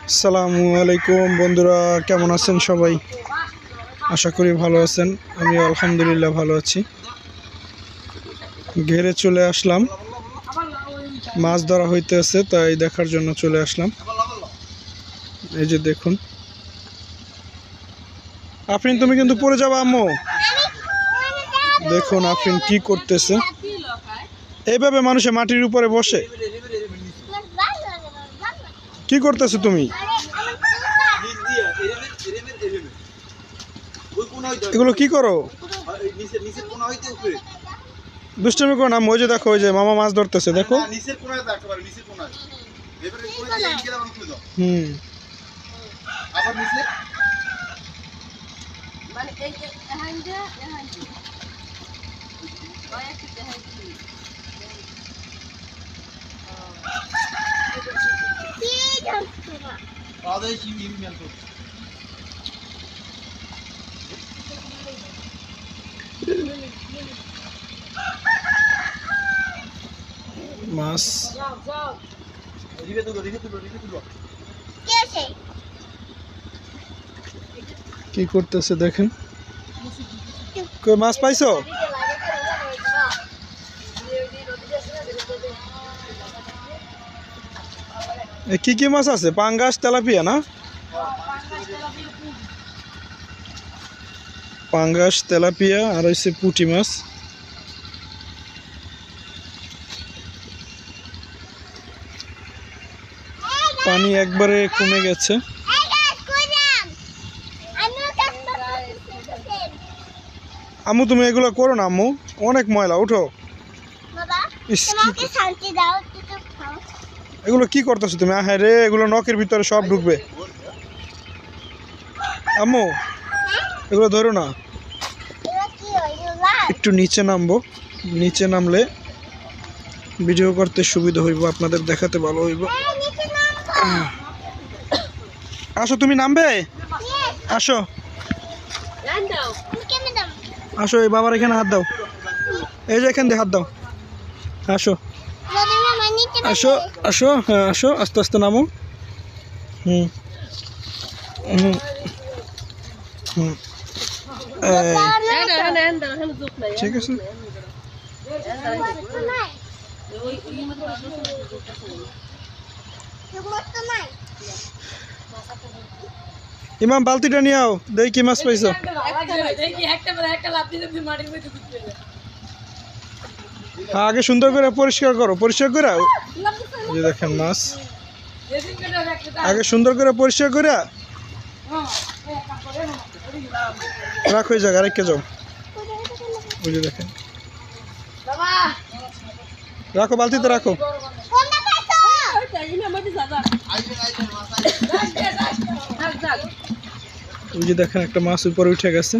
আসসালামু আলাইকুম বন্ধুরা, কেমন আছেন সবাই? আশা করি ভালো আছেন। আমি আলহামদুলিল্লাহ ভালো আছি। ঘেরে চলে আসলাম, মাছ ধরা হইতেছে, তাই দেখার জন্য চলে আসলাম। এই যে দেখুন। আফরিন, তুমি কিন্তু পড়ে যাবে আম্মু। দেখুন আফরিন কি করতেছে। এইভাবে মানুষে মাটির উপরে বসে কি করতেছো তুমি? এগুলো কি করো? দুষ্টামি করো না। ওই যে দেখো, ওই যে মামা মাছ ধরতেছে, দেখো। হুম, মাছ কি করতেছে দেখেন। কই মাছ পাইছো? কি কি মাছ আছে? পাঙ্গাস, তেলাপিয়া না? পাঙ্গাস, তেলাপিয়া আর হচ্ছে পুঁটি মাছ। পানি একবারে কমে গেছে। আম্মু তুমি এগুলো করো না আম্মু, অনেক ময়লা। উঠো। এগুলো কি করতেছো তুমি? হ্যাঁ রে, এগুলো নখের ভিতরে সব ঢুকবে। আম্মু এগুলো ধরো না। একটু নিচে নামবো, নিচে নামলে ভিডিও করতে সুবিধা হইব, আপনাদের দেখাতে ভালো হইব। আসো, তুমি নামবে? আসো আসো, এই বাবার এখানে হাত দাও। এই যে এখান দিয়ে হাত দাও। আসো আসো আসো, হ্যাঁ আসো, আস্তে আস্তে নামো। হুম হুম হুম, ঠিক আছে। ইমাম বালতিটা নিয়ে আও, দেখি কি মাছ পাইছো। আগে সুন্দর করে পরিষ্কার করো, পরিষ্কার করে এই যে দেখেন মাছ। আগে সুন্দর করে পরিষ্কার করে রাখো এই জায়গা, রেখে যাও। ওই যে দেখেন, রাখো বালতিতে রাখো। ওই যে দেখেন একটা মাছ উপরে উঠে গেছে।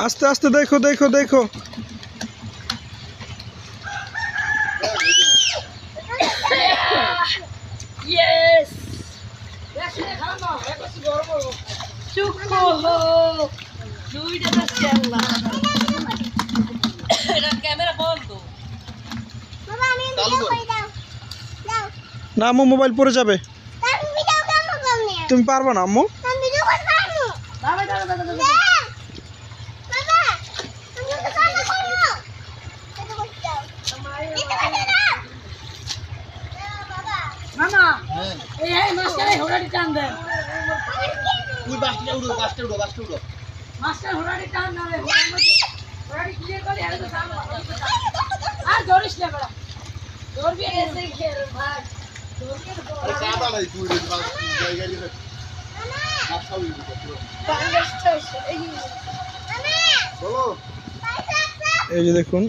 আস্তে আস্তে দেখো দেখো দেখো। না আম্মু, মোবাইল পড়ে যাবে। তুমি পারবে না আম্মু। এই যে দেখুন,